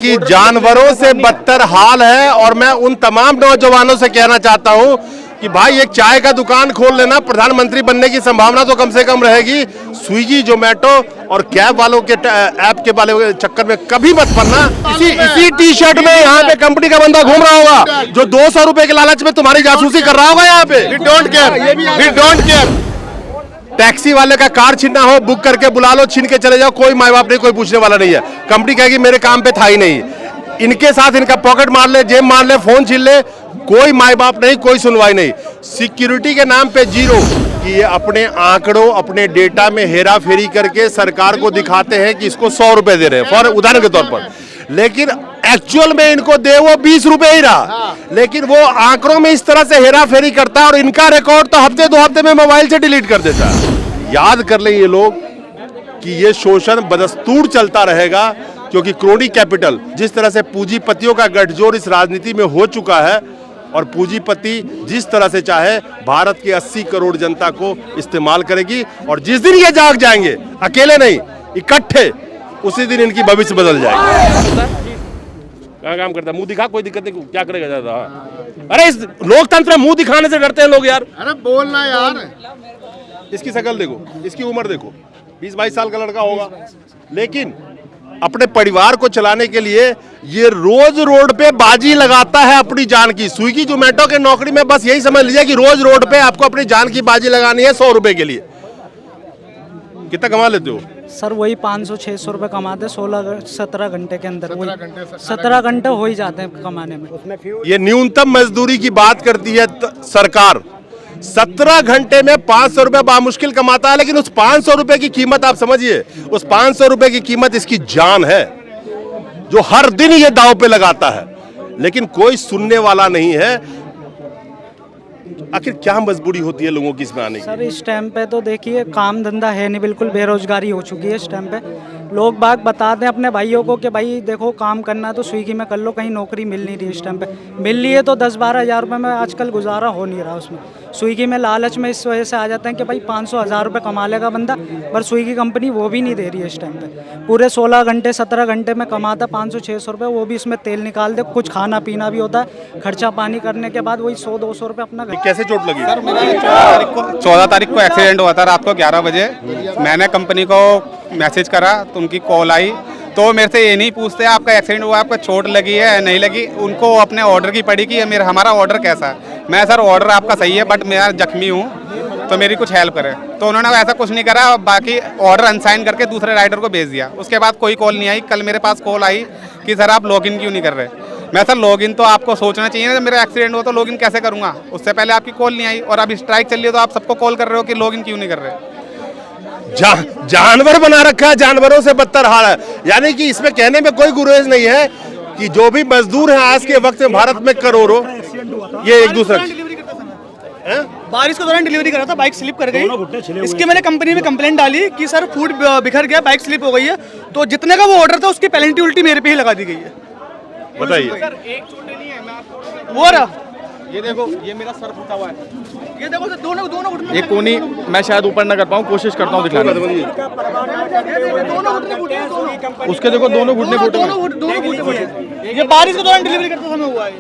कि जानवरों से बदतर हाल है। और मैं उन तमाम नौजवानों से कहना चाहता हूं कि भाई एक चाय का दुकान खोल लेना, प्रधानमंत्री बनने की संभावना तो कम से कम रहेगी। स्विगी, जोमेटो और कैब वालों के ऐप के वाले चक्कर में कभी मत पड़ना। इसी टी शर्ट में यहाँ पे कंपनी का बंदा घूम रहा होगा जो 200 रुपए के लालच में तुम्हारी जासूसी कर रहा होगा यहाँ पे। We don't care. टैक्सी वाले का कार छीनना हो, बुक करके बुला लो, छीन के चले जाओ, कोई माँ बाप नहीं, कोई पूछने वाला नहीं है। कंपनी कहेगी मेरे काम पे था ही नहीं। इनके साथ इनका पॉकेट मार ले, जेब मार ले, फोन छीन ले, कोई माँ बाप नहीं, कोई सुनवाई नहीं। सिक्योरिटी के नाम पे जीरो। कि ये अपने आंकड़ों, अपने डेटा में हेरा फेरी करके सरकार को दिखाते हैं कि इसको 100 रुपए दे रहे हैं, फॉर उदाहरण के तौर पर, लेकिन एक्चुअल में इनको दे वो 20 रुपए ही रहा। लेकिन वो आंकड़ों में इस तरह से हेरा फेरी करता है और इनका रिकॉर्ड तो हफ्ते 2 हफ्ते में मोबाइल से डिलीट कर देता है। याद कर ले ये लोग कि ये शोषण बदस्तूर चलता रहेगा, क्योंकि क्रोनी कैपिटल जिस तरह से पूंजीपतियों का गठजोड़ इस राजनीति में हो चुका है और पूंजीपति जिस तरह से चाहे भारत की 80 करोड़ जनता को इस्तेमाल करेगी। और जिस दिन ये जाग जाएंगे, अकेले नहीं इकट्ठे, उसी दिन इनकी भविष्य बदल जाएगी। क्या काम करता है? मुंह दिखा, कोई दिक्कत नहीं, क्या करेगा ज्यादा। अरे इस लोकतंत्र में मुंह दिखाने से डरते हैं लोग यार। अरे बोलना यार। इसकी शक्ल देखो, इसकी उम्र देखो, 20-22 साल का लड़का होगा, लेकिन अपने परिवार को चलाने के लिए ये रोज रोड पे बाजी लगाता है अपनी जान की। स्विगी जोमेटो के नौकरी में बस यही समझ लीजिए कि रोज रोड पे आपको अपनी जान की बाजी लगानी है 100 रुपए के लिए। कितना कमा लेते हो सर? वही 500-600 रुपये कमाते 16-17 घंटे के अंदर। 17 घंटे हो ही जाते हैं कमाने में। ये न्यूनतम मजदूरी की बात करती है सरकार। 17 घंटे में 500 रुपए बामुश्किल कमाता है, लेकिन उस 500 रुपए की कीमत आप समझिए, उस 500 रुपए की कीमत इसकी जान है, जो हर दिन ये दांव पे लगाता है। लेकिन कोई सुनने वाला नहीं है। आखिर क्या मजबूरी होती है लोगों की इसमें आने की? सर इस टाइम पे तो देखिए काम धंधा है नहीं, बिल्कुल बेरोजगारी हो चुकी है इस टाइम पे। लोग बाग बताते हैं अपने भाइयों को कि भाई देखो काम करना तो स्विगी में कर लो, कहीं नौकरी मिल नहीं रही इस टाइम पे। मिल रही है तो 10-12 हज़ार रुपये में आजकल गुजारा हो नहीं रहा उसमें। स्विगी में लालच में इस वजह से आ जाते हैं कि भाई 500-1000 रुपये कमा लेगा बंदा, पर स्विगी कंपनी वो भी नहीं दे रही है इस टाइम पे। पूरे 16 घंटे 17 घंटे में कमाता 500-600 रुपये, वो भी इसमें तेल निकाल दे, कुछ खाना पीना भी होता है, खर्चा पानी करने के बाद वही 100-200 रुपये अपना। कैसे चोट लगी? सर मेरा 14 तारीख को एक्सीडेंट हुआ था रात को 11 बजे। मैंने कंपनी को मैसेज करा तो उनकी कॉल आई, तो मेरे से ये नहीं पूछते आपका एक्सीडेंट हुआ, आपका चोट लगी है नहीं लगी। उनको अपने ऑर्डर की पड़ी कि मेरा हमारा ऑर्डर कैसा है। मैं सर ऑर्डर आपका सही है बट मैं जख्मी हूँ तो मेरी कुछ हेल्प करें। तो उन्होंने ऐसा कुछ नहीं करा, बाकी ऑर्डर अनसाइन करके दूसरे राइडर को भेज दिया। उसके बाद कोई कॉल नहीं आई। कल मेरे पास कॉल आई कि सर आप लॉगिन क्यों नहीं कर रहे। मैं सर लॉगिन तो आपको सोचना चाहिए ना, मेरा एक्सीडेंट हो तो लॉगिन कैसे करूँगा। उससे पहले आपकी कॉल नहीं आई और अभी स्ट्राइक चल रही है तो आप सबको कॉल कर रहे हो कि लॉगिन क्यों नहीं कर रहे। जानवर बना रखा है, जानवरों से बदतर हाल है। यानी कि इसमें कहने में कोई गुरेज नहीं है कि जो भी मजदूर हैं आज के वक्त में भारत में करोड़ों, ये एक दूसरे बारिश के दौरान डिलीवरी कर रहा था, बाइक स्लिप कर गई। इसके मैंने कंपनी में कंप्लेंट डाली कि सर फूड बिखर गया, बाइक स्लिप हो गई है, तो जितने का वो ऑर्डर था उसकी पेनल्टी उल्टी मेरे पे ही लगा दी गई है। बताइए। वो रहा, ये देखो, ये मेरा सर फूटा हुआ है, ये देखो दोनों घुटने। ये कोनी मैं शायद ऊपर ना कर पाऊँ, कोशिश करता हूँ दिखाने की। उसके देखो दोनों घुटने फूटे हैं। ये बारिश के दौरान डिलीवरी करते समय हुआ है।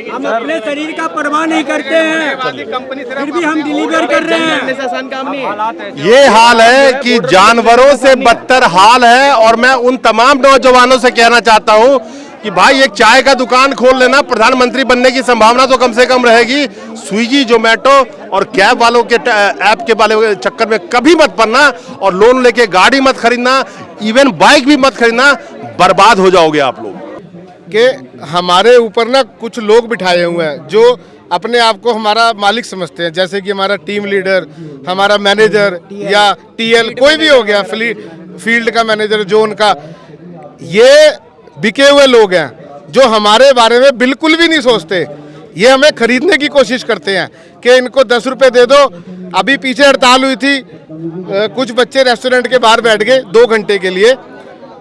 हम अपने शरीर का परवाह नहीं करते हैं, फिर भी हम डिलीवर कर रहे हैं। आसान काम नहीं है। ये हाल है कि जानवरों से बदतर हाल है। और मैं उन तमाम नौजवानों से कहना चाहता हूं कि भाई एक चाय का दुकान खोल लेना, प्रधानमंत्री बनने की संभावना तो कम से कम रहेगी। स्विगी, जोमेटो और कैब वालों के ऐप के वाले चक्कर में कभी मत पड़ना। और लोन लेके गाड़ी मत खरीदना, इवन बाइक भी मत खरीदना, बर्बाद हो जाओगे आप लोग। कि हमारे ऊपर ना कुछ लोग बिठाए हुए हैं जो अपने आप को हमारा मालिक समझते हैं, जैसे कि हमारा टीम लीडर, हमारा मैनेजर या टीएल, कोई भी हो गया, फील्ड का मैनेजर जो उनका, ये बिके हुए लोग हैं जो हमारे बारे में बिल्कुल भी नहीं सोचते। ये हमें खरीदने की कोशिश करते हैं कि इनको 10 रुपये दे दो। अभी पीछे हड़ताल हुई थी, कुछ बच्चे रेस्टोरेंट के बाहर बैठ गए 2 घंटे के लिए,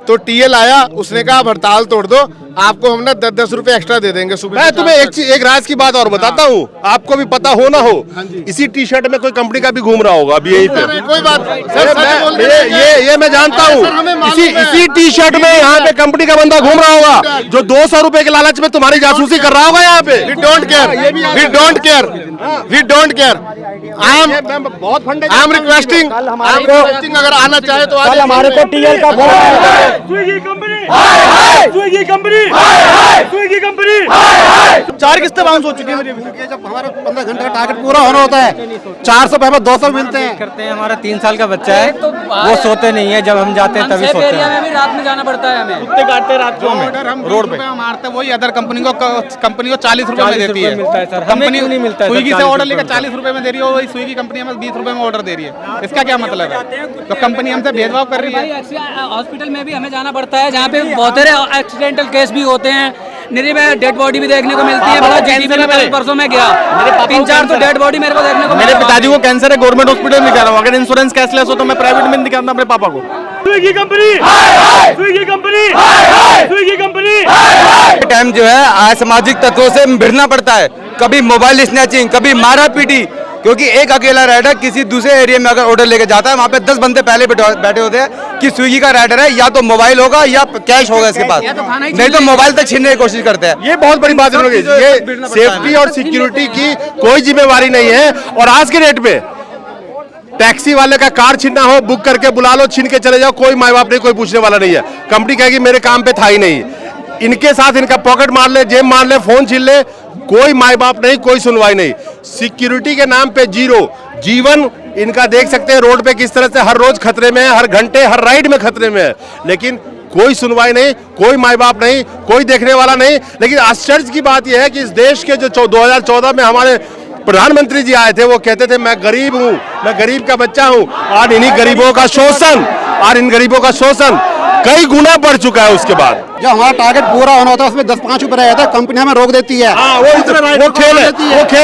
तो टीएल आया, उसने कहा आप हड़ताल तोड़ दो, आपको हम ना 10-10 रुपए एक्स्ट्रा दे देंगे सुबह। मैं तुम्हें एक राज की बात और बताता हूँ, आपको भी पता हो ना हो, इसी टी शर्ट में कोई कंपनी का भी घूम रहा होगा अभी यहीं पे। कोई बात सर, सच बोल रहे हैं। ये मैं जानता सर, हूँ, हमें मालूम है। इसी टी शर्ट में यहाँ पे कंपनी का बंदा घूम रहा होगा जो 200 रुपए के लालच में तुम्हारी जासूसी कर रहा होगा यहाँ पे। We don't care. We don't care. We don't care. बहुत फंडे I'm requesting. I'm requesting अगर आना चाहे तो कल हमारे को टीएल का फोन आया। Swiggy company, Swiggy company, Swiggy company. 4 किस्तें बाउंस हो चुकी है मेरी। जब हमारा 15 घंटे का टारगेट पूरा होना होता है, 400 पे हमें 200 मिलते हैं। करते हैं। हमारा 3 साल का बच्चा है, वो सोते नहीं है, जब हम जाते हैं तभी सोते हैं। एरिया में भी रात में जाना पड़ता है हमें। कुत्ते काटते हैं रात को हमें रोड पे मारते, वही अदर कंपनी को 40 रुपए में देती है। मिलता है सर, हमें कंपनी क्यों नहीं मिलता है? स्विगी से ऑर्डर लेकर 40 रुपए में दे रही है, वही स्विगी कंपनी हमें 20 रुपए में ऑर्डर दे रही है। इसका क्या मतलब है? तो कंपनी हमसे भेदभाव कर रही है। हॉस्पिटल में भी हमें जाना पड़ता है, जहाँ पे बहुत सारे एक्सीडेंटल केस भी होते हैं। निरी में डेड बॉडी भी देखने को मिलती है। बड़ा जीटीबी में कल परसों में गया, 3-4 तो डेड बॉडी मेरे को देखने को मेरे पिताजी को कैंसर है, गवर्नमेंट हॉस्पिटल में जा रहा हूँ। अगर इंश्योरेंस कैशलेस हो तो मैं प्राइवेट में दिखाता अपने पापा को। Swiggy company, Swiggy company, Swiggy company. Time जो है असामाजिक तत्वों से भिड़ना पड़ता है, कभी मोबाइल स्नैचिंग, कभी मारा पीटी, क्योंकि एक अकेला राइडर किसी दूसरे एरिया में अगर ऑर्डर लेके जाता है, वहाँ पे 10 बंदे पहले बैठे होते हैं कि स्विगी का राइडर है, या तो मोबाइल होगा या कैश होगा इसके पास, नहीं तो मोबाइल तक छीनने की कोशिश करते हैं। ये बहुत बड़ी बात है, ये सेफ्टी और सिक्योरिटी की कोई जिम्मेवारी नहीं है। और आज के डेट में टैक्सी वाले का कार छीनना हो, बुक करके बुला लो, छीन के चले जाओ, कोई माँ बाप नहीं, कोई पूछने वाला नहीं है। कंपनी कहेगी मेरे काम पे था ही नहीं। इनके साथ इनका पॉकेट मार ले, जेब मार ले, फोन छीन ले, कोई माँ बाप नहीं, कोई सुनवाई नहीं। सिक्योरिटी के नाम पे जीरो जीवन इनका देख सकते हैं रोड पे किस तरह से हर रोज खतरे में है, हर घंटे हर राइड में खतरे में है, लेकिन कोई सुनवाई नहीं, कोई माँ बाप नहीं, कोई देखने वाला नहीं। लेकिन आश्चर्य की बात यह है कि इस देश के जो 2014 में हमारे प्रधानमंत्री जी आए थे, वो कहते थे मैं गरीब हूँ, मैं गरीब का बच्चा हूँ। आज इन्हीं गरीबों का शोषण, और इन गरीबों का शोषण कई गुना बढ़ चुका है। उसके बाद जब हमारा टारगेट पूरा होना होता है उसमें 10-5 रुपए रह जाता है, कंपनी हमें रोक देती है। हाँ, वो खेल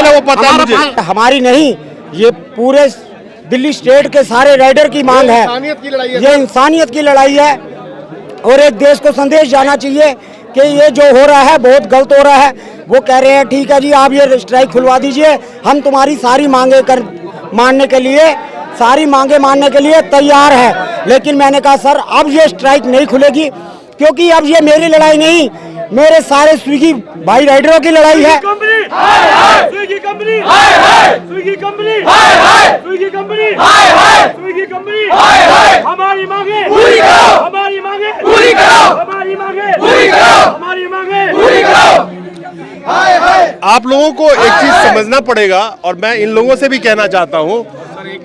है, वो पता है मुझे। हमारी नहीं, ये पूरे दिल्ली स्टेट के सारे राइडर की मांग है। इंसानियत की लड़ाई है। ये इंसानियत की लड़ाई है, और एक देश को संदेश जाना चाहिए कि ये जो हो रहा है बहुत गलत हो रहा है। वो कह रहे हैं ठीक है जी, आप ये स्ट्राइक खुलवा दीजिए, हम तुम्हारी सारी मांगे मानने के लिए तैयार है। लेकिन मैंने कहा सर अब ये स्ट्राइक नहीं खुलेगी, क्योंकि अब ये मेरी लड़ाई नहीं, मेरे सारे स्विगी भाई राइडरों की लड़ाई है। Swiggy company, Swiggy company, Swiggy company, Swiggy company. हमारी मांगे पूरी करो, हमारी मांगे पूरी करो, हमारी मांगे पूरी करो, हमारी मांगे पूरी करो। आप लोगों को एक चीज समझना पड़ेगा, और मैं इन लोगों से भी कहना चाहता हूं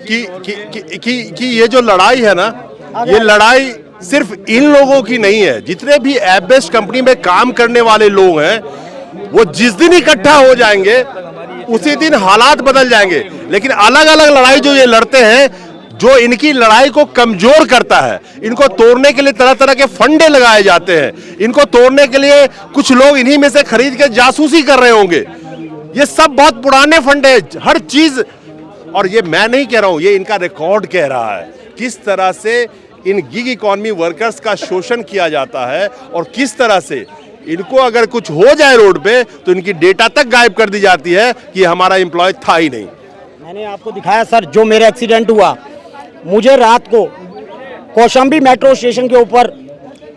कि ये जो लड़ाई है ना, ये लड़ाई सिर्फ इन लोगों की नहीं है। जितने भी ऐप बेस्ड कंपनी में काम करने वाले लोग हैं, वो जिस दिन इकट्ठा हो जाएंगे उसी दिन हालात बदल जाएंगे। लेकिन अलग अलग लड़ाई जो ये लड़ते हैं, जो इनकी लड़ाई को कमजोर करता है, इनको तोड़ने के लिए तरह तरह के फंडे लगाए जाते हैं, इनको तोड़ने के लिए कुछ लोग इन्हीं में से खरीद के जासूसी कर रहे होंगे। ये सब बहुत पुराने फंडे, हर चीज। और ये मैं नहीं कह रहा हूं, ये इनका रिकॉर्ड कह रहा है किस तरह से इन गिग इकॉनमी वर्कर्स का शोषण किया जाता है, और किस तरह से इनको अगर कुछ हो जाए रोड पे तो इनकी डेटा तक गायब कर दी जाती है कि हमारा एम्प्लॉय था ही नहीं। मैंने आपको दिखाया सर, जो मेरा एक्सीडेंट हुआ, मुझे रात को कौशाम्बी मेट्रो स्टेशन के ऊपर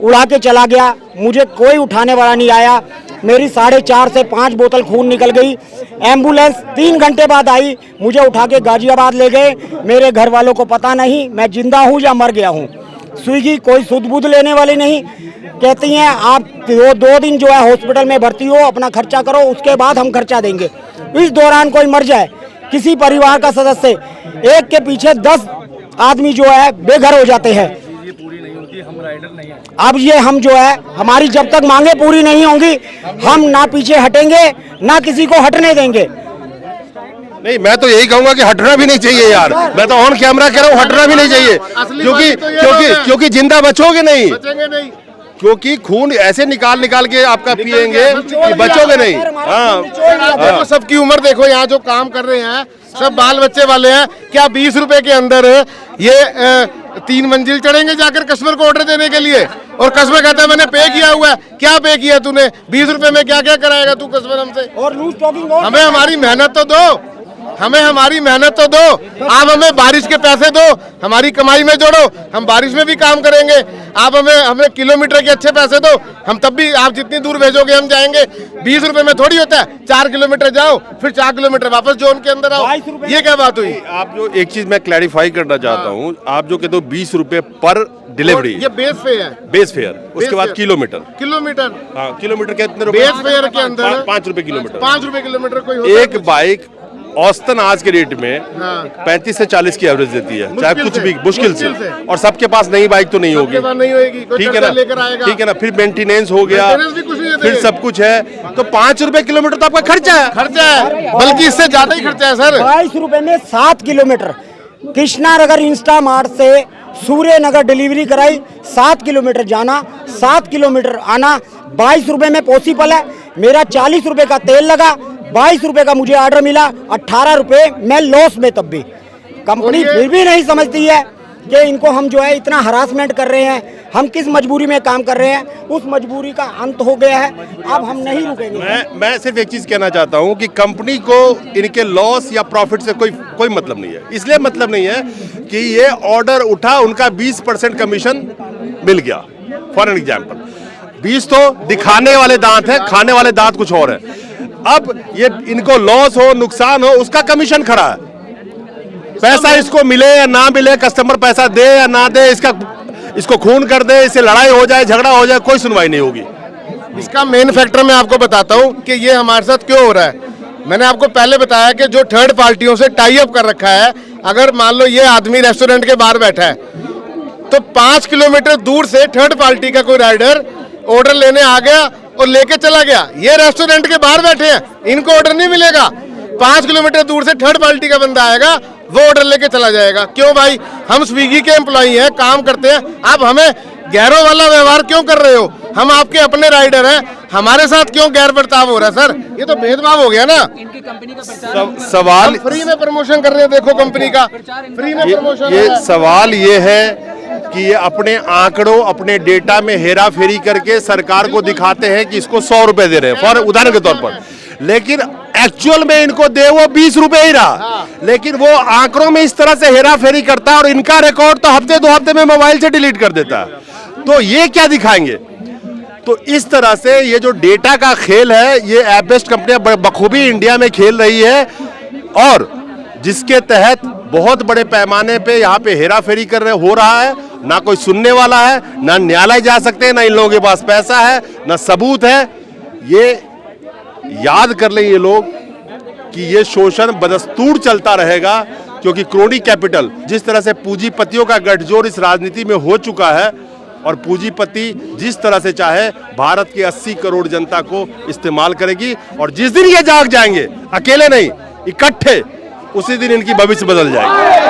उड़ा के चला गया, मुझे कोई उठाने वाला नहीं आया। मेरी 4.5 से 5 बोतल खून निकल गई। एम्बुलेंस 3 घंटे बाद आई, मुझे उठा के गाजियाबाद ले गए। मेरे घर वालों को पता नहीं मैं जिंदा हूँ या मर गया हूँ। स्विगी कोई सुध बुध लेने वाली नहीं, कहती हैं आप 2 दिन जो है हॉस्पिटल में भर्ती हो, अपना खर्चा करो, उसके बाद हम खर्चा देंगे। इस दौरान कोई मर जाए, किसी परिवार का सदस्य, एक के पीछे 10 आदमी जो है बेघर हो जाते हैं। अब ये हम जो है, हमारी जब तक मांगे पूरी नहीं होंगी, हम ना पीछे हटेंगे ना किसी को हटने देंगे। नहीं, मैं तो यही कहूंगा कि हटना भी नहीं चाहिए यार। मैं तो ऑन कैमरा कह रहा हूँ, हटना भी नहीं चाहिए, क्योंकि जिंदा बचोगे नहीं, क्योंकि खून ऐसे निकाल के आपका पिएंगे कि बचोगे नहीं। हाँ, सबकी उम्र देखो, यहाँ जो काम कर रहे हैं सब बाल बच्चे वाले हैं। क्या 20 रुपए के अंदर ये 3 मंजिल चढ़ेंगे जाकर कस्टमर को ऑर्डर देने के लिए, और कस्टमर कहता है मैंने पे किया हुआ है। क्या पे किया तूने? 20 रुपए में क्या क्या कराएगा तू कस्टमर हमसे? और लूज टॉकिंग हमें हमारी मेहनत तो दो, हमें हमारी मेहनत तो दो। आप हमें बारिश के पैसे दो, हमारी कमाई में जोड़ो, हम बारिश में भी काम करेंगे। आप हमें किलोमीटर के अच्छे पैसे दो, हम तब भी आप जितनी दूर भेजोगे हम जाएंगे। 20 रुपए में थोड़ी होता है 4 किलोमीटर जाओ फिर 4 किलोमीटर वापस जोन के अंदर आओ। ये क्या बात हुई? आप जो एक चीज मैं क्लैरिफाई करना चाहता हूँ, आप जो कहते हो 20 रुपए पर डिलीवरी, ये बेस फेयर है, बेस फेयर, उसके बाद किलोमीटर, किलोमीटर किलोमीटर कितने रुपए? बेस फेयर के अंदर 5 रुपए किलोमीटर। 5 रुपए किलोमीटर कोई होता है? एक बाइक औसतन आज के रेट में 35 से 40 की एवरेज देती है, चाहे कुछ भी, मुश्किल से। और सबके पास नई बाइक तो नहीं होगी, नहीं होगी, ठीक है ना, ठीक है ना। फिर मेंटेनेंस हो गया, फिर सब कुछ है, तो 5 रुपए किलोमीटर तो आपका खर्चा है, बल्कि इससे ज्यादा ही खर्चा है सर। 22 रुपए में 7 किलोमीटर कृष्णानगर इंस्टा मार्ट से सूर्य नगर डिलीवरी कराई, 7 किलोमीटर जाना 7 किलोमीटर आना, 22 रुपए में पॉसिबल है। मेरा 40 रुपए का तेल लगा, 22 रुपए का मुझे ऑर्डर मिला, 18 रुपए मैं लॉस में। तब भी कंपनी फिर भी नहीं समझती है कि इनको हम जो है इतना हरासमेंट कर रहे हैं, हम किस मजबूरी में काम कर रहे हैं, उस मजबूरी का अंत हो गया है, अब हम नहीं रुकेंगे। मैं सिर्फ एक चीज कहना चाहता हूं कि कंपनी को इनके लॉस या प्रॉफिट से कोई मतलब नहीं है। इसलिए मतलब नहीं है कि ये ऑर्डर उठा, उनका 20% कमीशन मिल गया, फॉर एन एग्जाम्पल। 20 तो दिखाने वाले दांत हैं, खाने वाले दांत कुछ और है। अब ये इनको लॉस हो, नुकसान हो, उसका कमीशन खड़ा है। पैसा इसको मिले या ना मिले, कस्टमर पैसा दे या ना दे, इसको खून कर दे, इससे लड़ाई हो जाए, झगड़ा हो जाए, कोई सुनवाई नहीं होगी। इसका मेन फैक्टर मैं आपको बताता हूं कि ये हमारे साथ क्यों हो रहा है। मैंने आपको पहले बताया कि जो थर्ड पार्टियों से टाई अप कर रखा है, अगर मान लो ये आदमी रेस्टोरेंट के बाहर बैठा है तो 5 किलोमीटर दूर से थर्ड पार्टी का कोई राइडर ऑर्डर लेने आ गया और लेके चला गया। ये रेस्टोरेंट के बाहर बैठे हैं, इनको ऑर्डर नहीं मिलेगा। 5 किलोमीटर दूर से थर्ड पार्टी का बंदा आएगा, वो ऑर्डर लेके चला जाएगा। क्यों भाई? हम स्विगी के एम्प्लॉई हैं, काम करते हैं, आप हमें गैरों वाला व्यवहार क्यों कर रहे हो? हम आपके अपने राइडर हैं, हमारे साथ क्यों गैर बर्ताव हो रहा है सर? ये तो भेदभाव हो गया ना। सवाल फ्री में प्रमोशन कर रहे हैं, देखो कंपनी का फ्री में प्रमोशन। ये सवाल ये है कि ये अपने आंकड़ों, अपने डेटा में हेरा फेरी करके सरकार को दिखाते हैं कि इसको 100 रुपए दे रहे हैं, फॉर उदाहरण के तौर पर, लेकिन एक्चुअल में इनको दे वो 20 रुपए ही रहा। लेकिन वो आंकड़ों में इस तरह से हेरा फेरी करता है और इनका रिकॉर्ड तो हफ्ते 2 हफ्ते में मोबाइल से डिलीट कर देता है। तो ये क्या दिखाएंगे? तो इस तरह से ये जो डेटा का खेल है, ये ऐप बेस्ड कंपनियां बखूबी इंडिया में खेल रही है, और जिसके तहत बहुत बड़े पैमाने पे यहाँ पे हेरा फेरी हो रहा है। ना कोई सुनने वाला है, ना न्यायालय जा सकते हैं, ना इन लोगों के पास पैसा है, ना सबूत है। ये याद कर लें ये लोग कि ये शोषण बदस्तूर चलता रहेगा, क्योंकि क्रोनी कैपिटल, जिस तरह से पूंजीपतियों का गठजोड़ इस राजनीति में हो चुका है, और पूंजीपति जिस तरह से चाहे भारत की 80 करोड़ जनता को इस्तेमाल करेगी, और जिस दिन ये जाग जाएंगे, अकेले नहीं इकट्ठे, उसी दिन इनकी भविष्य बदल जाएगी।